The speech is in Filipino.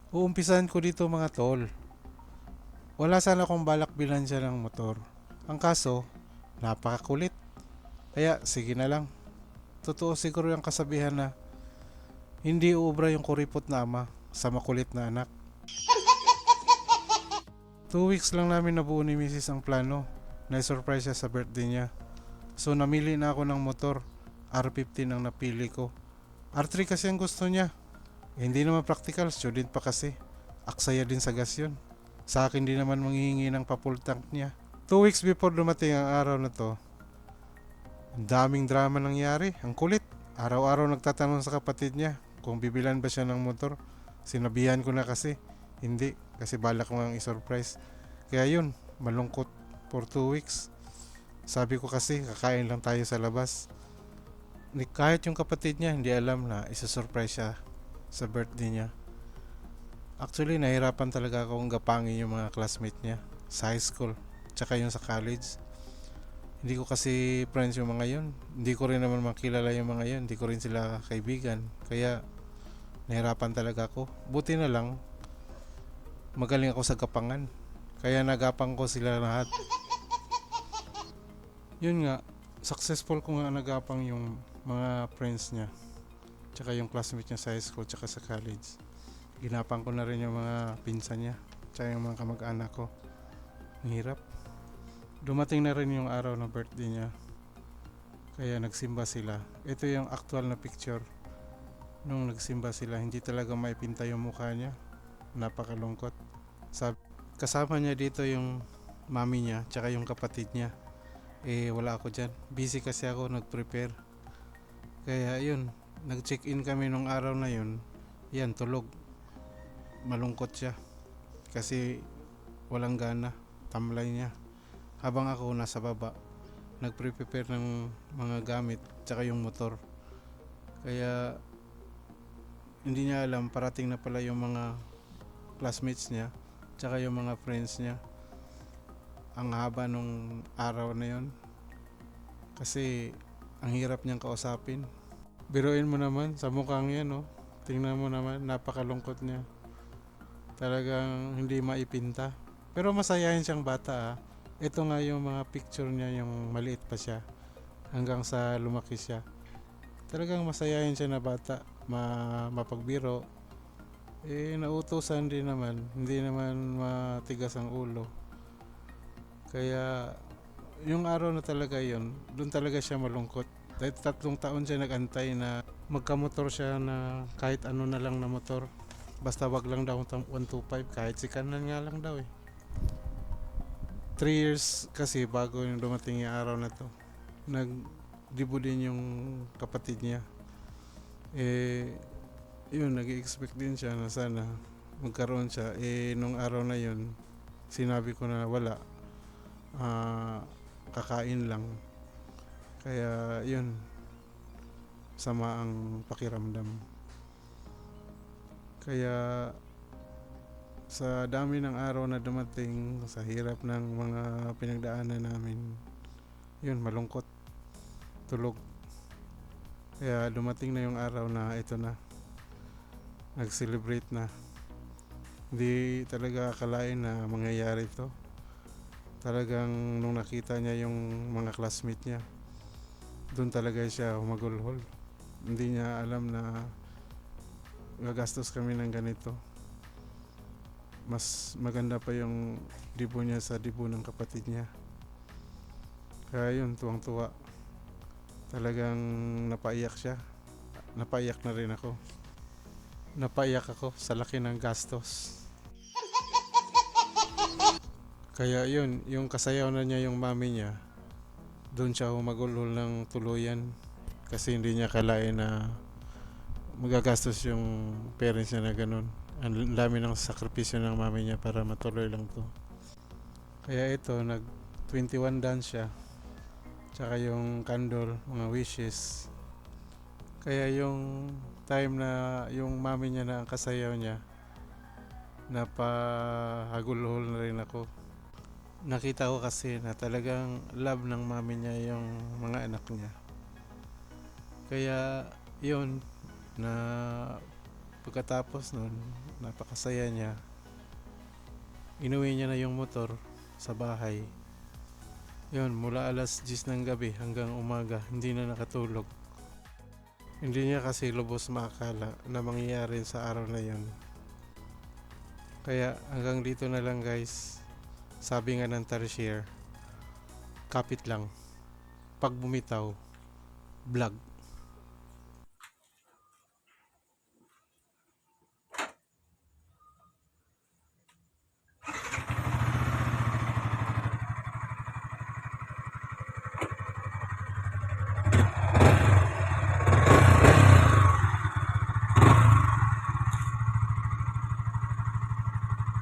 Uumpisahan ko dito mga tol. Wala sana akong balak bilan siya ng motor. Ang kaso, napakakulit. Kaya sige na lang. Totoo siguro yung kasabihan na hindi uubra yung kuripot na ama sa makulit na anak. 2 weeks lang namin nabuo ni Mrs. ang plano. Na-surprise siya sa birthday niya. So namili na ako ng motor. R15 ang napili ko. R3 kasi ang gusto niya. Hindi naman practical, student pa kasi. Aksaya din sa gas yun. Sa akin din naman manghihingi ng pa-full tank niya. 2 weeks before dumating ang araw na to, ang daming drama nangyari. Ang kulit. Araw-araw nagtatanong sa kapatid niya kung bibilan ba siya ng motor. Sinabihan ko na kasi. Hindi. Kasi balak ko ang i-surprise. Kaya yun, malungkot for 2 weeks. Sabi ko kasi kakain lang tayo sa labas. Kahit yung kapatid niya hindi alam na isa-surprise siya sa birthday niya. Actually, nahirapan talaga akong gapangin yung mga classmate niya sa high school, tsaka yung sa college. Hindi ko kasi friends yung mga yun. Hindi ko rin naman makilala yung mga yun. Hindi ko rin sila kaibigan. Kaya, nahirapan talaga ako. Buti na lang, magaling ako sa gapangan. Kaya nagapang ko sila lahat. Yun nga, successful ko nga nagapang yung mga friends niya. Tsaka yung classmate niya sa high school, tsaka sa college. Ginapang ko na rin yung mga pinsan niya, tsaka yung mga kamag-anak ko. Ang hirap. Dumating na rin yung araw ng birthday niya. Kaya nagsimba sila. Ito yung actual na picture. Nung nagsimba sila, hindi talaga maipinta yung mukha niya. Napakalungkot. Kasama niya dito yung mami niya, tsaka yung kapatid niya. Wala ako dyan. Busy kasi ako, nag-prepare. Kaya yun, nag-check-in kami nung araw na yun. Yan, tulog. Malungkot siya. Kasi walang gana. Tamlay niya. Habang ako nasa baba, nag-prepare ng mga gamit, tsaka yung motor. Kaya hindi niya alam, parating na pala yung mga classmates niya, tsaka yung mga friends niya. Ang haba nung araw na yun. Kasi ang hirap niyang kausapin. Biruin mo naman sa mukhang yan, no? Tingnan mo naman, napakalungkot niya. Talagang hindi maipinta. Pero masayahin siyang bata, ah. Ito nga yung mga picture niya, yung maliit pa siya. Hanggang sa lumaki siya. Talagang masayahin siya na bata. Mapagbiro. Nautusan din naman. Hindi naman matigas ang ulo. Kaya, yung araw na talaga yon, doon talaga siya malungkot. Dahil 3 taon siya nagantay na magkamotor siya na kahit ano na lang na motor. Basta wag lang daw 125, kahit si kanan nga lang daw eh. 3 years kasi bago yung dumating yung araw na to. Nagdibo din yung kapatid niya. Yun, nag-expect din siya na sana magkaroon siya. Nung araw na yun, sinabi ko na wala. Kakain lang. Kaya yun, sama ang pakiramdam. Kaya sa dami ng araw na dumating, sa hirap ng mga pinagdaanan namin, yun, malungkot, tulog. Kaya dumating na yung araw na ito na, nag-celebrate na. Hindi talaga akalain na mangyayari ito. Talagang nung nakita niya yung mga classmate niya, doon talaga siya humagulhol. Hindi niya alam na gagastos kami ng ganito. Mas maganda pa yung dibo niya sa dibo ng kapatid niya. Kaya yun, tuwang-tuwa. Talagang napaiyak siya. Napaiyak na rin ako. Napaiyak ako sa laki ng gastos. Kaya yun, yung kasayaw na niya yung mami niya, doon siya humagulhol ng tuluyan. Kasi hindi niya kalain na magagastos yung parents niya na ganun. Ang dami ng sakripisyo ng mami niya para matuloy lang to. Kaya ito, nag 21 dance siya. Tsaka yung candle, mga wishes. Kaya yung time na yung mami niya na ang kasayaw niya, napahagulhol na rin ako. Nakita ko kasi na talagang love ng mami niya yung mga anak niya. Kaya yun, na Pagkatapos nun, napakasaya niya. Inuwi niya na yung motor sa bahay. Yun, mula alas 10 ng gabi hanggang umaga, hindi na nakatulog. Hindi niya kasi lubos makakala na mangyayari sa araw na yun. Kaya hanggang dito na lang guys. Sabi nga ng Tarsier, kapit lang. Pag bumitaw, vlog.